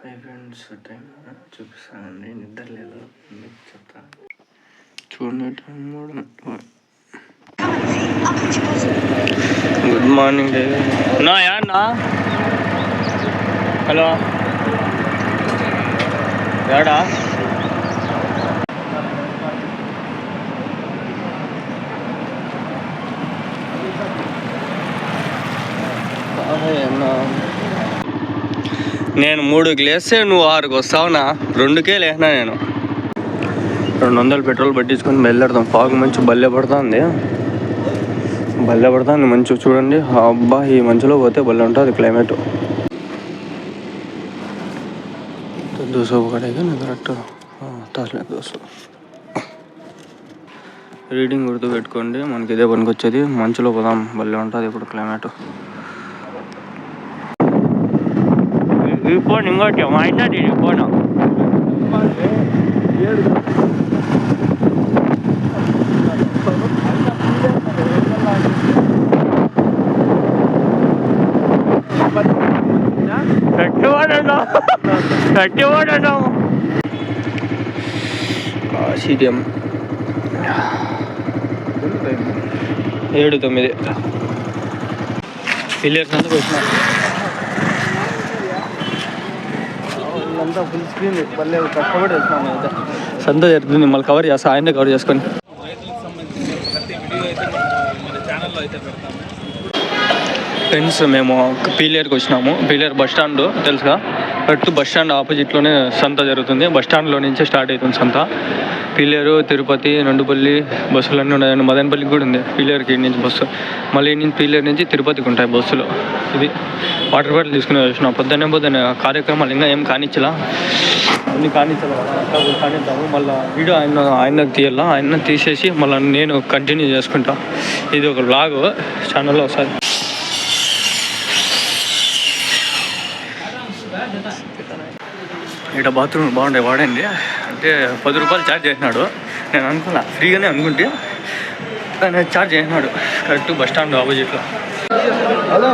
Hi friends, time చూపిస్తానండి. నిద్ర లేదు, మీకు చెప్తాను. చూడండి, టైం కూడా. Good morning. నా యాడ్నా? హలో, యాడా? నేను 3కి లేస్తే నువ్వు 6కి వస్తావునా? 2కే లేనా నేను. 200 పెట్రోల్ పట్టించుకొని బయలుదేరదాం. ఫాగ్ మంచి బల్లె పడుతుంది మంచి. చూడండి, అబ్బా, ఈ మంచులో పోతే బల్లె ఉంటుంది క్లైమేట్. దోశ కడేగా నేను కరెక్ట్ తాసలేదు దోశ. రీడింగ్ గుర్తు పెట్టుకోండి, మనకి ఇదే పనికి వచ్చేది. మంచులో పోదాం, బల్లె ఉంటుంది ఇప్పుడు క్లైమేట్. ఇప్పుడు ఇంకోటి మా ఇంటి పోను. సిటిఎం 7-9 పిల్లర్స్ అంతా వచ్చిన అంతా ఫుల్ స్క్రీన్ పల్లె కష్టపడి వచ్చినాము. అయితే సంత జరుగుతుంది, మళ్ళీ కవర్ చేస్తా, ఆయనే కవర్ చేసుకొని. ఫ్రెండ్స్, మేము పీలేరుకి వచ్చినాము. పీలేరు బస్ స్టాండ్ తెలుసుగా, కరెక్ట్ బస్ స్టాండ్ ఆపోజిట్లోనే సంత జరుగుతుంది. బస్ స్టాండ్లో నుంచే స్టార్ట్ అవుతుంది సంత. పీలేరు, తిరుపతి, నండుపల్లి బస్సులన్నీ ఉన్నాయి. మదనపల్లికి కూడా ఉంది పీలేరుకి నుంచి బస్సు. మళ్ళీ నుంచి పీలేరు నుంచి తిరుపతికి ఉంటాయి బస్సులు. ఇది వాటర్ బాటిల్ తీసుకుని వచ్చినాం. పొద్దున్నే కార్యక్రమాలు ఇంకా ఏం కానిచ్చలా, అన్ని కానిచ్చాలి కదా, కానిద్దాము. మళ్ళీ వీడియో ఆయనకు తీయాలా, ఆయన తీసేసి మళ్ళీ నేను కంటిన్యూ చేసుకుంటా. ఇది ఒక వ్లాగ్ ఛానల్లో వస్తుంది. ఇక్కడ బాత్రూమ్ బాగుంటాయి, వాడండి అంటే 10 రూపాయలు ఛార్జ్ చేసినాడు. నేను అనుకున్నా ఫ్రీగానే అనుకుంటే, కానీ ఛార్జ్ చేసినాడు. కరెక్ట్ బస్ స్టాండ్ ఆపోజిట్లో. హలో,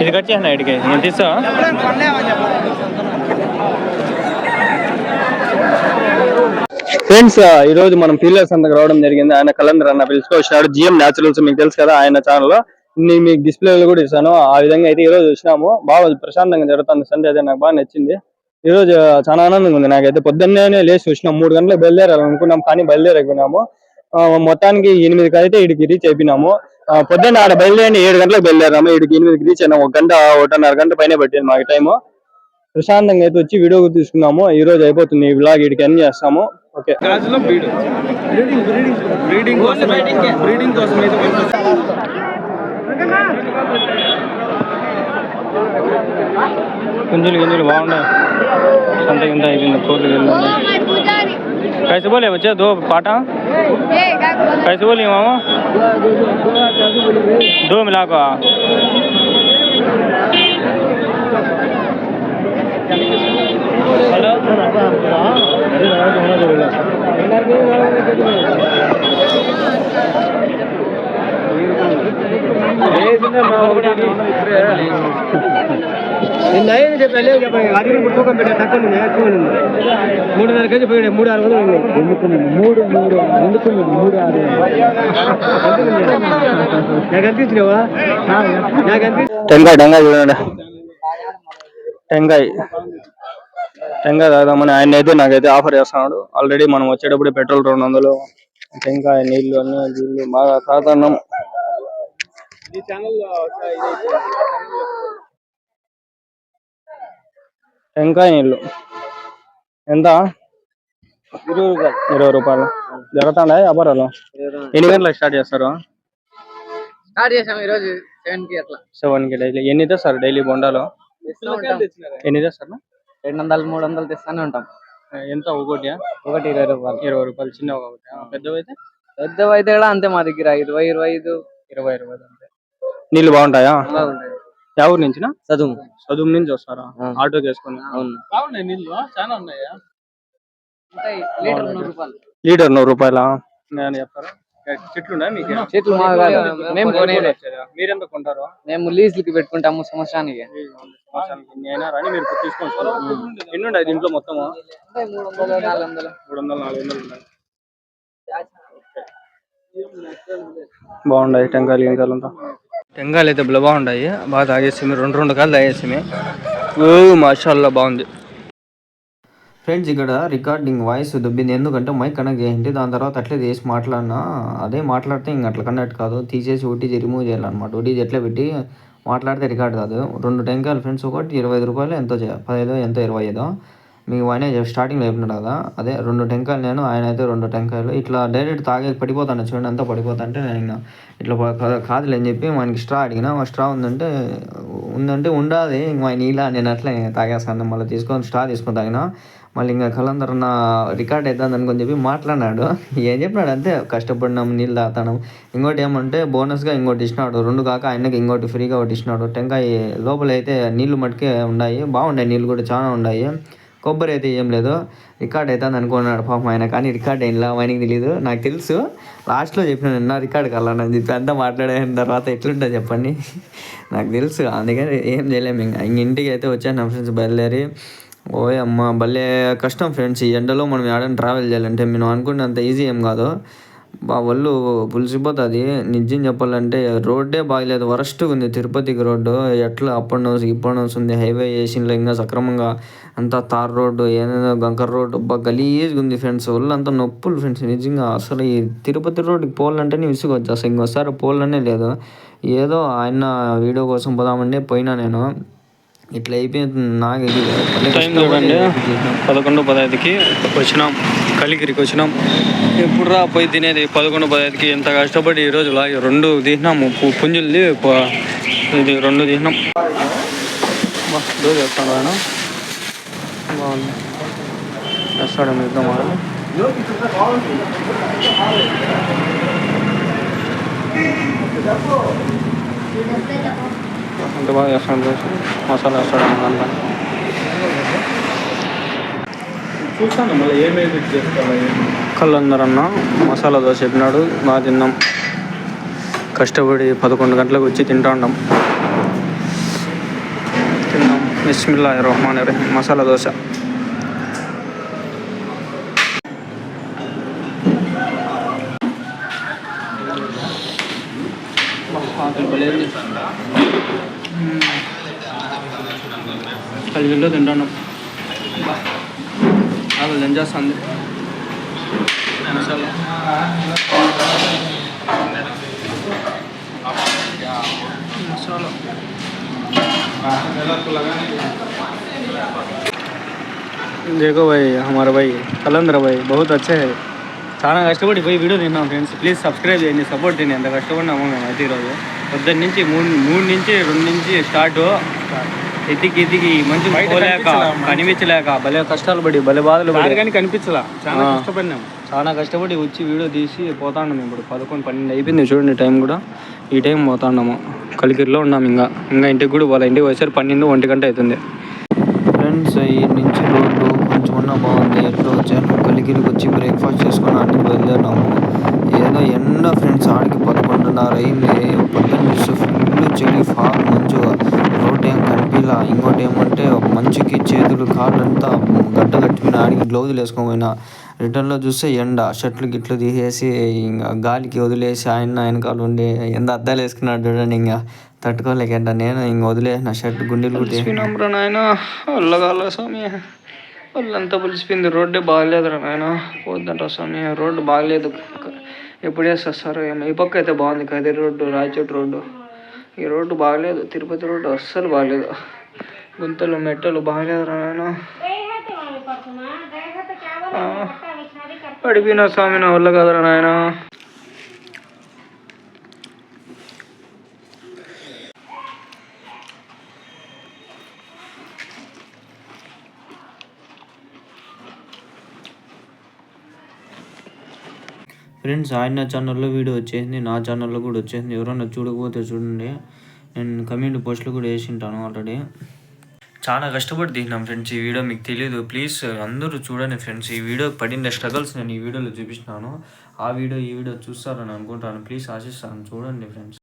ఇది కట్ చేసిన ఇడికి నేను తీసా. ఫ్రెండ్స్, ఈరోజు మనం పీలర్స్ అంతకు రావడం జరిగింది. ఆయన కలందర్ అన్న పిలుచుకొచ్చినాడు. జిఎం న్యాచురల్స్ మీకు తెలుసు కదా, ఆయన ఛానల్లో మీకు డిస్ప్లేలో కూడా ఇస్తాను. ఆ విధంగా అయితే ఈరోజు వచ్చినాము. బాగా ప్రశాంతంగా జరుగుతుంది సండే. అయితే నాకు బాగా నచ్చింది. ఈరోజు చాలా ఆనందంగా ఉంది నాకైతే. పొద్దున్నే లేచి వచ్చినాం. 3 గంటలకు బయలుదేరాలనుకున్నాం, కానీ బయలుదేరకపోయినాము. మొత్తానికి 8కి అయితే ఇడికి రీచ్ అయిపోయినాము. పొద్దున్న ఆడ బయలుదేరి 7 గంటలకు బయలుదేరాము. ఇడికి 8కి రీచ్ అయినాము. 1.5 గంట పైన పట్టింది మాకు టైము. ప్రశాంతంగా అయితే వచ్చి వీడియో తీసుకున్నాము. ఈ రోజు అయిపోతుంది ఈ వ్లాగ్. ఇడికి అన్ని చేస్తాము. ఓకే, గింజలు బాగున్నాయి. సంత కింద అయిపోయింది. కోర్టుకి వెళ్ళాము. कैसे बोले बच्चे? 2 पाटा कैसे बोली मामा? 2 मिला को. हेलो, పహలే అది తూకం పెట్టే తక్కువ 3.5 కేజీ పోయినాయి. 3,600 నాకు అనిపించినావా? టెంకాయ చూడండి, టెంకాయ తాగుదామని ఆయన అయితే నాకైతే ఆఫర్ చేస్తున్నాడు. ఆల్రెడీ మనం వచ్చేటప్పుడు పెట్రోల్ 200, టెంకాయ, నీళ్లు అన్ని బాగా తాగుతున్నాం. టెంకాయ నీళ్ళు ఎంత? 20 రూపాయలు. జరుగుతాండా వ్యాపారాలు? ఎన్ని గంటలకు స్టార్ట్ చేస్తారు? స్టార్ట్ చేసాము ఈరోజు 7కి డైలీ. ఎన్ని తెస్తారు డైలీ బొండాలు? ఎన్ని తెస్తారు? 200-300 తెస్తానే ఉంటాం. ఎంత ఒకటి? ఒకటి 20 రూపాయలు. 20 రూపాయలు చిన్న ఒకటి. పెద్దవైతే కూడా అంతే మా దగ్గర 25 అంతే. నీళ్ళు బాగుంటాయా? ఎవరి నుంచి చదువు. చదువు నుంచి వస్తారా? ఆ. ఆటోకి వేసుకొని. అవును. బాగున్నాయి నీళ్ళు, చాలా ఉన్నాయా? లీటర్ 100 రూపాయలు. లీటర్ 100 రూపాయలా? నేను చెప్తారా? చెట్లు ఉన్నాయి మీకు? చెట్లు మా కాదు, మేము కొనేదే. మీరెంత కొంటారు? మేము లీజులకి పెట్టుకుంటాము సంవత్సరానికి. అయినా రాని మీరు తీసుకోవచ్చు. ఎన్ని ఉన్నాయి దీంట్లో మొత్తము? 300 400. 300 400 ఉన్నాయి. బాగున్నాయి టెంకాయలు గింకాయలు అంతా. టెంకాయలు అయితే బాగున్నాయి, బాగా తాగేసి రెండు కాయలు తాగేసి. మాషాల్లా బాగుంది ఫ్రెండ్స్. ఇక్కడ రికార్డింగ్ వాయిస్ దొబ్బింది, ఎందుకంటే మైక్ కనెక్ట్ చేసింది. దాని తర్వాత అట్లే చేసి మాట్లాడినా, అదే మాట్లాడితే ఇంక అట్లా కనెక్ట్ కాదు, తీసేసి ఓటీజీ రిమూవ్ చేయాలన్నమాట. ఓటీజీ ఎట్లా పెట్టి మాట్లాడితే రికార్డ్ కాదు. 2 టెంకాయలు ఫ్రెండ్స్, ఒకటి 25 రూపాయలు ఎంతో, 15 ఎంతో 25. మీకు ఆయన స్టార్టింగ్లో చెప్పినాడు కదా, అదే 2 టెంకాయలు నేను, ఆయన అయితే 2 టెంకాయలు. ఇట్లా డైరెక్ట్ తాగే పడిపోతాను చూడండి, అంతా పడిపోతుంటే నేను ఇంకా ఇట్లా కాదులే అని చెప్పి మనకి స్ట్రా అడిగినా. స్ట్రా ఉందంటే ఉండాలి, ఇంక ఆయన ఇలా నేను అట్లా తాగేస్తాను. మళ్ళీ స్ట్రా తీసుకొని తాగినా. మళ్ళీ ఇంకా కలందర్ నా రికార్డ్ అవుతుంది అనుకొని చెప్పి మాట్లాడినాడు. ఏం చెప్పినాడు అంతే, కష్టపడినాము, నీళ్ళు తాగుతాను. ఇంకోటి ఏమంటే బోనస్గా ఇంకోటి ఇచ్చినాడు, 2 కాక ఆయనకి ఇంకోటి ఫ్రీగా ఒకటి ఇచ్చినాడు. టెంకాయ లోపల అయితే నీళ్ళు మట్టుకే ఉన్నాయి, బాగున్నాయి నీళ్ళు కూడా చాలా ఉన్నాయి. కొబ్బరి అయితే ఏం లేదు. రికార్డ్ అవుతుంది అనుకున్నాడు పాపం ఆయన, కానీ రికార్డ్ అయినా ఆయనకి తెలియదు, నాకు తెలుసు. లాస్ట్లో చెప్పిన నిన్న రికార్డ్ కల్లానని చెప్పి అంతా మాట్లాడిన తర్వాత ఎట్లుంటుంది చెప్పండి. నాకు తెలుసు, అందుకని ఏం చేయలేము. ఇంక ఇంటికి అయితే వచ్చాను నా ఫ్రెండ్స్ బయలుదేరి. ఓయ్ అమ్మ భలే కష్టం ఫ్రెండ్స్, ఈ ఎండలో మనం ఏడైనా ట్రావెల్ చేయాలంటే మనం అనుకున్నంత ఈజీ ఏం కాదు. ఒళ్ళు పులిసిపోతుంది నిజం చెప్పాలంటే. రోడ్డే బాగలేదు, వరస్ట్గా ఉంది తిరుపతికి రోడ్డు. ఎట్లా అప్ అండ్ డౌన్స్ ఉంది. హైవే వేసినలో ఇంకా సక్రమంగా అంతా తార్ రోడ్డు, ఏదైనా గంకర్ రోడ్డు గలీజ్గా ఉంది ఫ్రెండ్స్. ఒళ్ళు అంతా నొప్పులు ఫ్రెండ్స్ నిజంగా. అసలు ఈ తిరుపతి రోడ్డుకి పోవాలంటేనే విసుగొచ్చు, అసలు ఇంకోసారి పోవాలనే లేదు. ఏదో ఆయన వీడియో కోసం పోదామంటే పోయినా నేను. ఇట్లా అయిపోయింది నాకు. టైం చూడండి 11:15కి వచ్చినాం, కలిగిరికి వచ్చినాం. ఎప్పుడు రా పోయి తినేది 11:15కి. ఎంత కష్టపడి ఈరోజు 2 తీసినాము పుంజులది, ఇది 2 తీసినాం. రోజు వస్తాను ఆయన, బాగుంది వేస్తాడు మీతో మాట. అంత బాగా చేస్తాను దోశ, మసాలా వేస్తాడు అన్న. చూస్తాను మళ్ళీ ఏమేమి చేస్తాను. కళ్ళందరూ అన్న మసాలా దోశ చెప్పినాడు, బాగా తిన్నాం. కష్టపడి 11 గంటలకు వచ్చి తింటా ఉన్నాం. తిన్నాం. బిస్మిల్లాహిర్ రహ్మానిర్ రహీం. మసాలా దోశ కలిగిల్లో తింటాను. అది ఎంజేస్తుంది మసాలా. మసాలా देखो भाई हमारा भाई कलंदर भाई बहुत अच्छे है. చాలా కష్టపడి పోయి వీడియో తిన్నాం ఫ్రెండ్స్. ప్లీజ్ సబ్స్క్రైబ్ చేయండి, సపోర్ట్ చేయండి. అంత కష్టపడినాము మేము అయితే ఈరోజు పొద్దున్న నుంచి 3 నుంచి 2 నుంచి స్టార్ట్. ఎతికి మంచి కనిపించలేక భలే కష్టాలు పడి భలే బాధలు పడి, కానీ కనిపించలే. చాలా కష్టపడినాం, చాలా కష్టపడి వచ్చి వీడియో తీసి పోతాన్నాము. ఇప్పుడు 11, 12 అయిపోయింది చూడండి టైం కూడా. ఈ టైం పోతాన్నాము, కలికిరిలో ఉన్నాము. ఇంకా ఇంటికి కూడా వాళ్ళ ఇంటికి వచ్చేసరికి 12, 1 గంట అవుతుంది ఫ్రెండ్స్. ఈ నుంచి రోడ్డు కొంచెం ఉన్న బాగుంది. ఎట్లా వచ్చాను కలికిరికి వచ్చి బ్రేక్ఫాస్ట్ చేసుకొని ఆడికి బయలుదేరినాము. ఏదో ఎండ ఫ్రెండ్స్, ఆడికి 11:30 అయింది. పొద్దున్న ఫుల్ చలి, ఫాగ్ మంచుగా, రోడ్డు ఏం కనిపించలా. ఇంకోటి ఏమంటే మంచుకి చేతులు కాళ్ళు అంతా గడ్డ కట్టిపోయిన. ఆడికి గ్లౌజులు వేసుకొని పోయినా. రిటర్న్లో చూస్తే ఎండ, షర్ట్లు గిట్లు తీసేసి ఇంకా గాలికి వదిలేసి ఆయన వెనకాల ఉండి ఎంత అద్దాలు వేసుకున్నాడు చూడండి. ఇంకా తట్టుకోలేకంట నేను ఇంక వదిలేసిన షర్ట్ గుండెలు కూడా నాయన. ఒళ్ళగాల స్వామి, వాళ్ళంతా పులిసిపోయింది. రోడ్డే బాగలేదురా నాయన, పోద్దంట స్వామి. రోడ్డు బాగలేదు, ఎప్పుడు వేసేస్తారు ఏమో. ఈ పక్క అయితే బాగుంది, కదిరి రోడ్డు, రాయచోటి రోడ్డు. ఈ రోడ్డు బాగలేదు, తిరుపతి రోడ్డు అస్సలు బాగలేదు. గుంతలు మెట్టలు బాగలేదురా నాయన. పడిపోయిన స్వామి, నా వల్ల కదరా నాయన. ఫ్రెండ్స్ ఆయన ఛానల్లో వీడియో వచ్చేసింది, నా ఛానల్లో కూడా వచ్చేసింది. ఎవరన్నా చూడకపోతే చూడండి. నేను కమ్యూనిటీ పోస్టులు కూడా వేసింటాను ఆల్రెడీ. చాలా కష్టపడి తీసినాం ఫ్రెండ్స్ ఈ వీడియో, మీకు తెలియదు. ప్లీజ్ అందరూ చూడండి ఫ్రెండ్స్. ఈ వీడియో పడిన స్ట్రగల్స్ నేను ఈ వీడియోలో చూపిస్తున్నాను. ఆ వీడియో ఈ వీడియో చూస్తారని అనుకుంటాను. ప్లీజ్ ఆశిస్తాను, చూడండి ఫ్రెండ్స్.